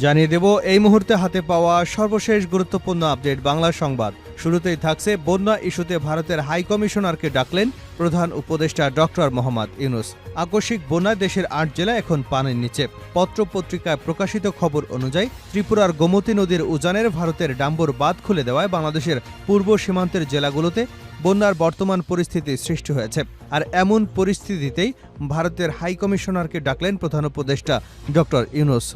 জানিয়ে দেব এই মুহূর্তে হাতে পাওয়া সর্বশেষ গুরুত্বপূর্ণ আপডেট বাংলা সংবাদ। শুরুতেই থাকছে বন্যা ইস্যুতে ভারতের হাই কমিশনারকে ডাকলেন প্রধান উপদেষ্টা ডক্টর মোহাম্মদ ইউনূস। আকস্মিক বন্যায় দেশের ৮ জেলা এখন পানির নিচে। পত্রপত্রিকায় প্রকাশিত খবর অনুযায়ী ত্রিপুরার গোমতী নদীর উজানের ভারতের ডাম্বর বাঁধ খুলে দেওয়ায় বাংলাদেশের পূর্ব সীমান্তের জেলাগুলোতে বন্যার বর্তমান পরিস্থিতি সৃষ্টি হয়েছে। আর এমন পরিস্থিতিতেই ভারতের হাই কমিশনারকে ডাকলেন প্রধান উপদেষ্টা ডক্টর ইউনূস।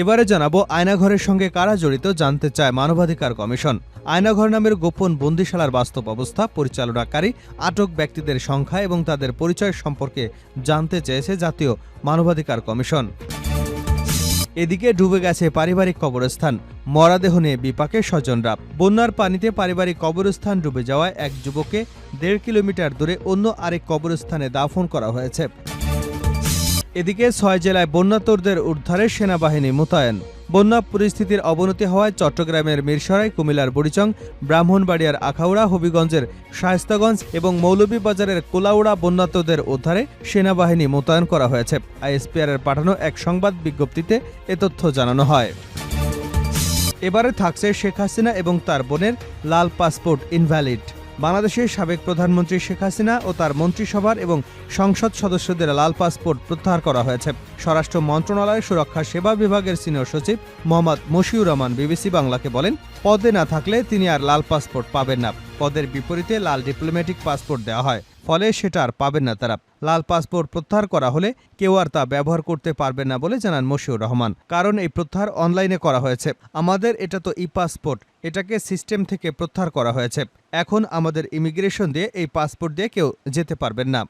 এবারে জানাবো আয়নাঘরের সঙ্গে কারা জড়িত জানতে চায় মানবাধিকার কমিশন। আয়নাঘর নামের গোপন বন্দিশালার বাস্তব অবস্থা, পরিচালনাকারী, আটক ব্যক্তিদের সংখ্যা এবং তাদের পরিচয় সম্পর্কে জানতে চেয়েছে জাতীয় মানবাধিকার কমিশন। এদিকে ডুবে গেছে পারিবারিক কবরস্থান, মরদেহ নিয়ে বিপাকে স্বজনরা। বন্যার পানিতে পারিবারিক কবরস্থান ডুবে যাওয়ায় এক যুবককে ১.৫ কিলোমিটার দূরে অন্য আরেক কবরস্থানে দাফন করা হয়েছে। এদিকে ৬ জেলায় বন্যার্তদের উদ্ধারে সেনাবাহিনী মোতায়েন। বন্যা পরিস্থিতির অবনতি হওয়ায় চট্টগ্রামের মিরসরাই, কুমিল্লার বুড়িচং, ব্রাহ্মণবাড়িয়ার আখাউড়া, হবিগঞ্জের শায়েস্তাগঞ্জ এবং মৌলভীবাজারের কোলাউড়া বন্যার্তদের উদ্ধারে সেনাবাহিনী মোতায়েন করা হয়েছে। আইএসপিআরের পাঠানো এক সংবাদ বিজ্ঞপ্তিতে এ তথ্য জানানো হয়। এবারে থাকছে শেখ হাসিনা এবং তার বোনের লাল পাসপোর্ট ইনভ্যালিড। বাংলাদেশের সাবেক প্রধানমন্ত্রী শেখ হাসিনা ও তার মন্ত্রিসভার এবং সংসদ সদস্যদের লাল পাসপোর্ট প্রত্যাহার করা হয়েছে। স্বরাষ্ট্র মন্ত্রণালয়ের সুরক্ষা সেবা বিভাগের সিনিয়র সচিব মোহাম্মদ মশিউর রহমান বিবিসি বাংলাকে বলেন, পদে না থাকলে তিনি আর লাল পাসপোর্ট পাবেন না। পদের বিপরীতে লাল ডিপ্লোম্যাটিক পাসপোর্ট দেওয়া হয়, ফলে সেটা আর পাবেন না তারা। লাল পাসপোর্ট প্রত্যাহার করা হলে কেউ আর তা ব্যবহার করতে পারবেন না বলে জানান মশিউর রহমান। কারণ এই প্রত্যাহার অনলাইনে করা হয়েছে। আমাদের এটা তো ই পাসপোর্ট, এটাকে সিস্টেম থেকে প্রত্যাহার করা হয়েছে। এখন আমাদের ইমিগ্রেশন দিয়ে এই পাসপোর্ট দিয়ে কেউ যেতে পারবেন না।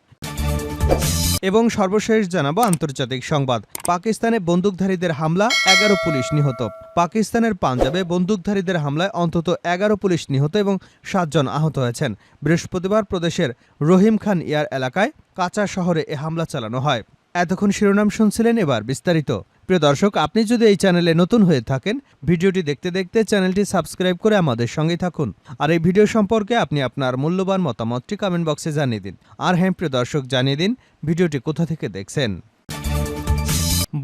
এবং সর্বশেষ জানাবো আন্তর্জাতিক সংবাদ। পাকিস্তানে বন্দুকধারীদের হামলা, ১১ পুলিশ নিহত। পাকিস্তানের পাঞ্জাবে বন্দুকধারীদের হামলায় অন্তত ১১ পুলিশ নিহত এবং ৭ জন আহত হয়েছেন। বৃহস্পতিবার প্রদেশের রহিম খান ইয়ার এলাকায় কাচা শহরে এ হামলা চালানো হয়। এতক্ষণ শিরোনাম শুনছিলেন, এবার বিস্তারিত। প্রিয় দর্শক, আপনি যদি এই চ্যানেলে নতুন হয়ে থাকেন, ভিডিওটি দেখতে দেখতে চ্যানেলটি সাবস্ক্রাইব করে আমাদের সঙ্গেই থাকুন। আর এই ভিডিও সম্পর্কে আপনি আপনার মূল্যবান মতামতটি কমেন্ট বক্সে জানিয়ে দিন। আর হ্যাঁ প্রিয় দর্শক, জানিয়ে দিন ভিডিওটি কোথা থেকে দেখছেন।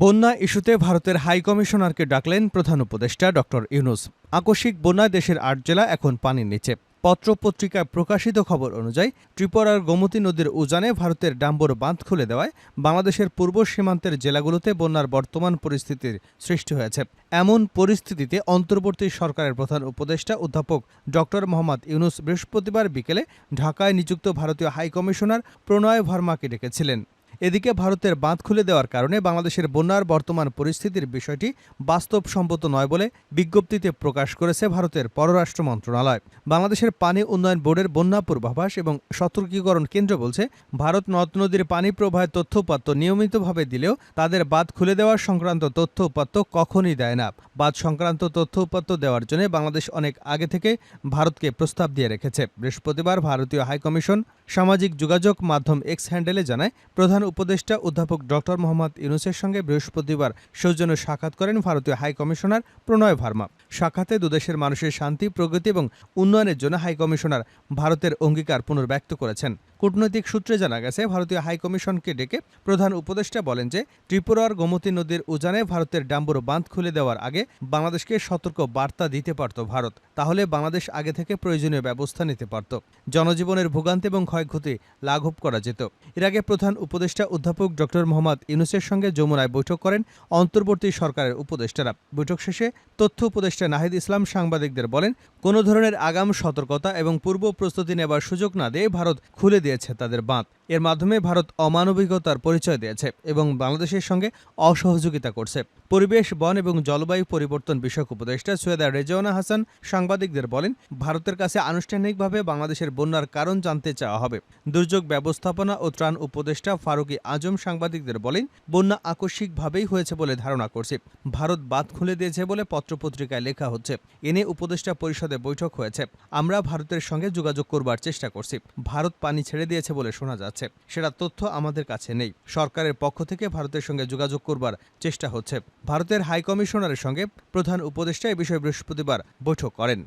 বন্যা ইস্যুতে ভারতের হাই কমিশনারকে ডাকলেন প্রধান উপদেষ্টা ডক্টর ইউনূস। আকস্মিক বন্যায় দেশের ৮ জেলা এখন পানির নিচে। পত্রপত্রিকায় প্রকাশিত খবর অনুযায়ী ত্রিপুরার গোমতী নদীর উজানে ভারতের ডাম্বর বাঁধ খুলে দেওয়ায় বাংলাদেশের পূর্ব সীমান্তের জেলাগুলোতে বন্যার বর্তমান পরিস্থিতির সৃষ্টি হয়েছে। এমন পরিস্থিতিতে অন্তর্বর্তী সরকারের প্রধান উপদেষ্টা অধ্যাপক ডক্টর মোহাম্মদ ইউনূস বৃহস্পতিবার বিকেলে ঢাকায় নিযুক্ত ভারতীয় হাই কমিশনার প্রণয় ভার্মাকে ডেকেছিলেন। এদিকে ভারতের বাঁধ খুলে দেওয়ার কারণে বাংলাদেশের বন্যার বর্তমান পরিস্থিতির বিষয়টি বাস্তবসম্মত নয় বলে বিজ্ঞপ্তিতে প্রকাশ করেছে ভারতের পররাষ্ট্র মন্ত্রণালয়। বাংলাদেশের পানি উন্নয়ন বোর্ডের বন্যা পূর্বাভাস এবং সতর্কীকরণ কেন্দ্র বলছে, ভারত নদ নদীর পানি প্রবাহের তথ্য উপাত্ত নিয়মিতভাবে দিলেও তাদের বাঁধ খুলে দেওয়ার সংক্রান্ত তথ্য উপাত্ত কখনই দেয় না। বাঁধ সংক্রান্ত তথ্য উপাত্ত দেওয়ার জন্য বাংলাদেশ অনেক আগে থেকে ভারতকে প্রস্তাব দিয়ে রেখেছে। বৃহস্পতিবার ভারতীয় হাইকমিশন সামাজিক যোগাযোগ মাধ্যম এক্স হ্যান্ডেলে জানায়, প্রধান উপদেষ্টা অধ্যাপক ডক্টর মোহাম্মদ ইউনূসের সঙ্গে বৃহস্পতিবার সৌজন্য সাক্ষাৎ করেন ভারতীয় হাই কমিশনার প্রণয় ভার্মা। সাক্ষাতে দুদেশের মানুষের শান্তি, প্রগতি এবং উন্নয়নের জন্য হাই কমিশনার ভারতের অঙ্গীকার পুনর্ব্যক্ত করেছেন। কূটনৈতিক সূত্রে জানা গেছে, ভারতীয় হাই কমিশনকে ডেকে প্রধান উপদেষ্টা বলেন যে ত্রিপুরার গোমতী নদীর উজানে ভারতের ডাম্বর বাঁধ খুলে দেওয়ার আগে বাংলাদেশকে সতর্ক বার্তা দিতে পারত ভারত। তাহলে বাংলাদেশ আগে থেকে প্রয়োজনীয় ব্যবস্থা নিতে পারত, জনজীবনের ভোগান্তি এবং ক্ষয়ক্ষতি লাঘব করা যেত। এর আগে প্রধান উপদেষ্টা অধ্যাপক ডক্টর মোহাম্মদ ইউনূসের সঙ্গে যমুনায় বৈঠক করেন অন্তর্বর্তী সরকারের উপদেষ্টারা। বৈঠক শেষে তথ্য উপদেষ্টা নাহিদ ইসলাম সাংবাদিকদের বলেন, কোনো ধরনের আগাম সতর্কতা এবং পূর্ব প্রস্তুতি নেবার সুযোগ না দিয়ে ভারত খুলে দিয়েছে তাদের বাঁধ। এর মাধ্যমে ভারত অমানবিকতার পরিচয় দিয়েছে এবং বাংলাদেশের সঙ্গে অসহযোগিতা করছে। পরিবেশ, বন এবং জলবায়ু পরিবর্তন বিষয়ক উপদেষ্টা সৈয়দা রেজওয়ানা হাসান সাংবাদিকদের বলেন, ভারতের কাছে আনুষ্ঠানিকভাবে বাংলাদেশের বন্যার কারণ জানতে চাওয়া হবে। দুর্যোগ ব্যবস্থাপনা ও ত্রাণ উপদেষ্টা ফারুকি আজম সাংবাদিকদের বলেন, বন্যা আকস্মিকভাবেই হয়েছে বলে ধারণা করছে। ভারত বাঁধ খুলে দিয়েছে বলে পত্রপত্রিকায় লেখা হচ্ছে। এনে উপদেষ্টা পরিষদে বৈঠক হয়েছে। আমরা ভারতের সঙ্গে যোগাযোগ করবার চেষ্টা করছি। ভারত পানি ছেড়ে দিয়েছে বলে শোনা যাচ্ছে, সেটা তথ্য আমাদের কাছে নেই। সরকারের পক্ষ থেকে ভারতের সঙ্গে যোগাযোগ করবার চেষ্টা হচ্ছে। ভারতের হাই কমিশনারের সঙ্গে প্রধান উপদেষ্টা এ বিষয়ে বৃহস্পতিবার বৈঠক করেন।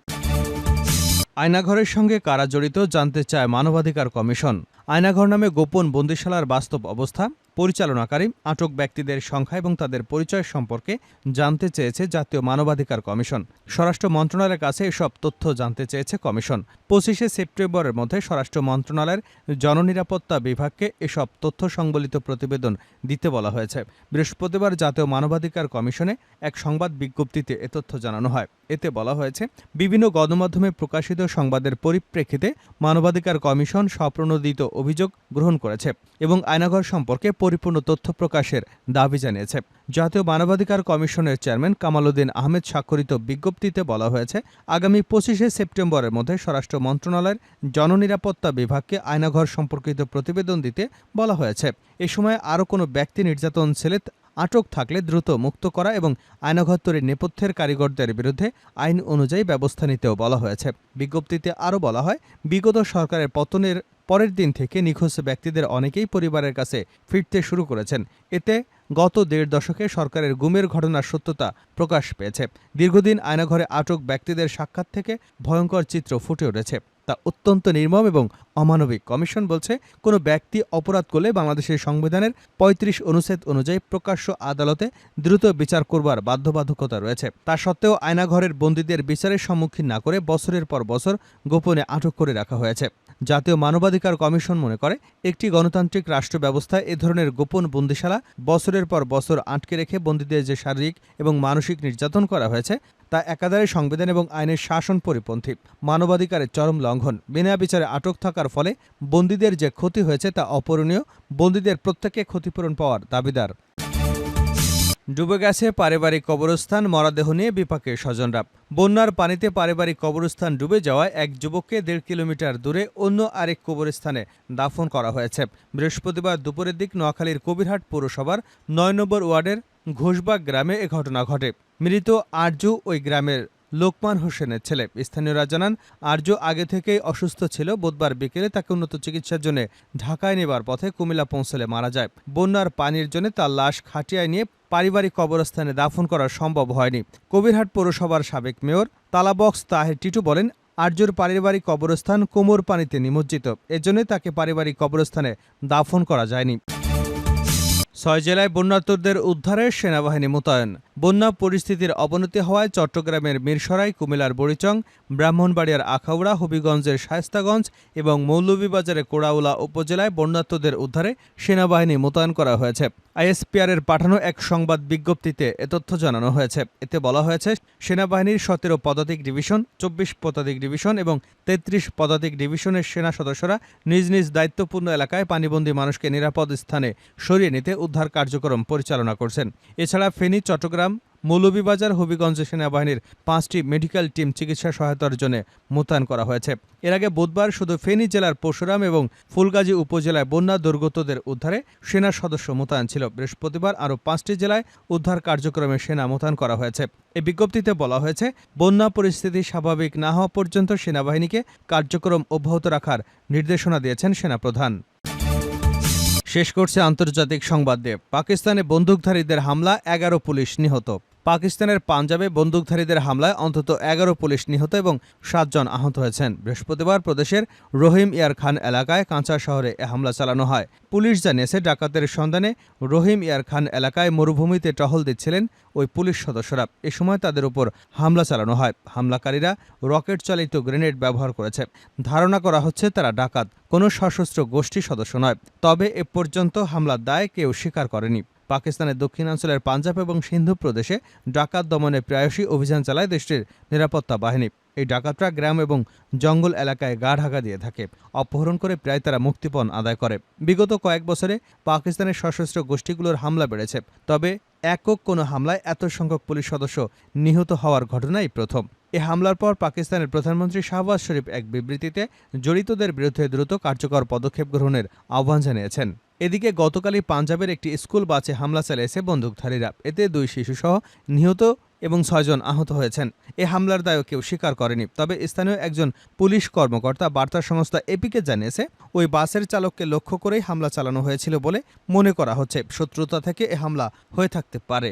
আয়নাঘরের সঙ্গে কারা জড়িত জানতে চায় মানবাধিকার কমিশন। আয়নাঘর নামে গোপন বন্দিশালার বাস্তব অবস্থা, পরিচালনাকারী আটক ব্যক্তিদের সংখ্যা এবং তাদের পরিচয় সম্পর্কে জানতে চেয়েছে জাতীয় মানবাধিকার কমিশন। স্বরাষ্ট্র মন্ত্রণালয়ের কাছে এসব তথ্য জানতে চেয়েছে কমিশন। 25শে সেপ্টেম্বরের মধ্যে স্বরাষ্ট্র মন্ত্রণালয়ের জননিরাপত্তা বিভাগকে এসব তথ্য সংবলিত প্রতিবেদন দিতে বলা হয়েছে। বৃহস্পতিবার জাতীয় মানবাধিকার কমিশনে এক সংবাদ বিজ্ঞপ্তিতে এ তথ্য জানানো হয়। এতে বলা হয়েছে, বিভিন্ন গণমাধ্যমে প্রকাশিত সংবাদের পরিপ্রেক্ষিতে মানবাধিকার কমিশন স্বপ্রণোদিত অভিযোগ গ্রহণ করেছে এবং আয়নাঘর সম্পর্কে পরিপূর্ণ তথ্য প্রকাশের দাবি জানিয়েছে। জাতীয় মানবাধিকার কমিশনের চেয়ারম্যান কামাল উদ্দিন আহমেদ স্বাক্ষরিত বিজ্ঞপ্তিতে বলা হয়েছে, আগামী 25শে সেপ্টেম্বরের মধ্যে স্বরাষ্ট্র মন্ত্রণালয়ের জননিরাপত্তা বিভাগকে আয়নাঘর সম্পর্কিত প্রতিবেদন দিতে বলা হয়েছে। এ সময় আরও কোনো ব্যক্তি নির্যাতন সেলে আটক থাকলে দ্রুত মুক্ত করা এবং আয়নাঘর তৈরির নেপথ্যের কারিগরদের বিরুদ্ধে আইন অনুযায়ী ব্যবস্থা নিতেও বলা হয়েছে। বিজ্ঞপ্তিতে আরও বলা হয়, বিগত সরকারের পতনের পরের দিন থেকে নিখোঁজ ব্যক্তিদের অনেকেই পরিবারের কাছে ফিরতে শুরু করেছেন। এতে গত 1.5 দশকে সরকারের গুমের ঘটনার সত্যতা প্রকাশ পেয়েছে। দীর্ঘদিন আয়নাঘরে আটক ব্যক্তিদের সাক্ষাৎ থেকে ভয়ঙ্কর চিত্র ফুটে উঠেছে, তা অত্যন্ত নির্মম এবং অমানবিক। কমিশন বলছে, কোনো ব্যক্তি অপরাধ করলে বাংলাদেশের সংবিধানের 35 অনুচ্ছেদ অনুযায়ী প্রকাশ্য আদালতে দ্রুত বিচার করবার বাধ্যবাধকতা রয়েছে। তা সত্ত্বেও আয়নাঘরের বন্দীদের বিচারের সম্মুখীন না করে বছরের পর বছর গোপনে আটক করে রাখা হয়েছে। জাতীয় মানবাধিকার কমিশন মনে করে, একটি গণতান্ত্রিক রাষ্ট্র ব্যবস্থায় এ ধরনের গোপন বন্দিশালা বছরের পর বছর আটকে রেখে বন্দীদের যে শারীরিক এবং মানসিক নির্যাতন করা হয়েছে তা একাধারে সংবিধান এবং আইনের শাসন পরিপন্থী, মানবাধিকারের চরম লঙ্ঘন। বিনা বিচারে আটক থাকার ফলে বন্দীদের যে ক্ষতি হয়েছে তা অপূরণীয়। বন্দীদের প্রত্যেকে ক্ষতিপূরণ পাওয়ার দাবিদার। ডুবে গেছে পারিবারিক কবরস্থান, মরদেহ নিয়ে বিপাকে স্বজনরা। বন্যার পানিতে পারিবারিক কবরস্থান ডুবে যাওয়ায় এক যুবককে 1.5 কিলোমিটার দূরে অন্য আরেক কবরস্থানে দাফন করা হয়েছে। বৃহস্পতিবার দুপুরের দিক নোয়াখালীর কবিরহাট পৌরসভার 9 নম্বর ওয়ার্ডের ঘোষবাগ গ্রামে এ ঘটনা ঘটে। মৃত আরজু ওই গ্রামের লোকমান হোসেনের ছেলে। স্থানীয়রা জানান, আরজু আগে থেকেই অসুস্থ ছিল। বুধবার বিকেলে তাকে উন্নত চিকিৎসার জন্য ঢাকায় নেবার পথে কুমিল্লা পৌঁছলে মারা যায়। বন্যার পানির জন্য তার লাশ খাটিয়ায় নিয়ে পারিবারিক কবরস্থানে দাফন করা সম্ভব হয়নি। কবিরহাট পৌরসভার সাবেক মেয়র তালাবক্স তাহের টিটু বলেন, আরজুর পারিবারিক কবরস্থান কোমর পানিতে নিমজ্জিত, এজন্য তাকে পারিবারিক কবরস্থানে দাফন করা যায়নি। 6 জেলায় বন্যার্তদের উদ্ধারে সেনাবাহিনী মোতায়েন। বন্যা পরিস্থিতির অবনতি হওয়ায় চট্টগ্রামের মিরসরাই, কুমিল্লার বড়িচং, ব্রাহ্মণবাড়িয়ার আখাউড়া, হবিগঞ্জের শায়েস্তাগঞ্জ এবং মৌলভীবাজারের কোড়াউলা উপজেলায় বন্যার্তদের উদ্ধারে সেনাবাহিনী মোতায়েন করা হয়েছে। আইএসপিআরের পাঠানো এক সংবাদ বিজ্ঞপ্তিতে এ তথ্য জানানো হয়েছে। এতে বলা হয়েছে, সেনাবাহিনীর 17 পদাতিক ডিভিশন, 24 পদাতিক ডিভিশন এবং 33 পদাতিক ডিভিশনের সেনা সদস্যরা নিজ নিজ দায়িত্বপূর্ণ এলাকায় পানিবন্দী মানুষকে নিরাপদ স্থানে সরিয়ে নিতে উদ্ধার কার্যক্রম পরিচালনা করছেন। এছাড়া ফেনী, চট্টগ্রাম, মৌলভীবাজার, হবিগঞ্জ সেনাবাহিনীর 5টি মেডিকেল টিম চিকিৎসা সহায়তার জন্য মোতায়েন করা হয়েছে। এর আগে বুধবার শুধু ফেনী জেলার পরশুরাম এবং ফুলগাজী উপজেলায় বন্যা দুর্গতদের উদ্ধারে সেনা সদস্য মোতায়েন ছিল। বৃহস্পতিবার আরও 5টি জেলায় উদ্ধার কার্যক্রমে সেনা মোতায়েন করা হয়েছে। এই বিজ্ঞপ্তিতে বলা হয়েছে, বন্যা পরিস্থিতি স্বাভাবিক না হওয়া পর্যন্ত সেনাবাহিনীকে কার্যক্রম অব্যাহত রাখার নির্দেশনা দিয়েছেন সেনাপ্রধান। শেষ করছে আন্তর্জাতিক সংবাদ দিয়ে। পাকিস্তানে বন্দুকধারীদের হামলা, 11 পুলিশ নিহত। পাকিস্তানের পাঞ্জাবে বন্দুকধারীদের হামলায় অন্তত 11 পুলিশ নিহত এবং 7 জন আহত হয়েছেন। বৃহস্পতিবার প্রদেশের রহিম ইয়ার খান এলাকায় কাঁচা শহরে এ হামলা চালানো হয়। পুলিশ জানিয়েছে, ডাকাতের সন্ধানে রহিম ইয়ার খান এলাকায় মরুভূমিতে টহল দিচ্ছিলেন ওই পুলিশ সদস্যরা। এ সময় তাদের উপর হামলা চালানো হয়। হামলাকারীরা রকেট চালিত গ্রেনেড ব্যবহার করেছে। ধারণা করা হচ্ছে তারা ডাকাত, কোনো সশস্ত্র গোষ্ঠী সদস্য নয়। তবে এ পর্যন্ত হামলার দায় কেউ স্বীকার করেনি। পাকিস্তানের দক্ষিণাঞ্চলের পাঞ্জাব এবং সিন্ধু প্রদেশে ডাকাত দমনে প্রায়শই অভিযান চালায় দেশটির নিরাপত্তা বাহিনী। এই ডাকাতরা গ্রাম এবং জঙ্গল এলাকায় গা ঢাকা দিয়ে থাকে। অপহরণ করে প্রায় তারা মুক্তিপণ আদায় করে। বিগত কয়েক বছরে পাকিস্তানের সশস্ত্র গোষ্ঠীগুলোর হামলা বেড়েছে। তবে একক কোনো হামলায় এত সংখ্যক পুলিশ সদস্য নিহত হওয়ার ঘটনাই প্রথম। এ হামলার পর পাকিস্তানের প্রধানমন্ত্রী শাহবাজ শরীফ এক বিবৃতিতে জড়িতদের বিরুদ্ধে দ্রুত কার্যকর পদক্ষেপ গ্রহণের আহ্বান জানিয়েছেন। এদিকে গতকালই পাঞ্জাবের একটি স্কুল বাসে হামলা চালিয়েছে বন্দুকধারীরা। এতে 2 শিশুসহ নিহত এবং 6 জন আহত হয়েছেন। এ হামলার দায়ও কেউ স্বীকার করেনি। তবে স্থানীয় একজন পুলিশ কর্মকর্তা বার্তা সংস্থা এপিকে জানিয়েছে, ওই বাসের চালককে লক্ষ্য করেই হামলা চালানো হয়েছিল বলে মনে করা হচ্ছে। শত্রুতা থেকে এ হামলা হয়ে থাকতে পারে।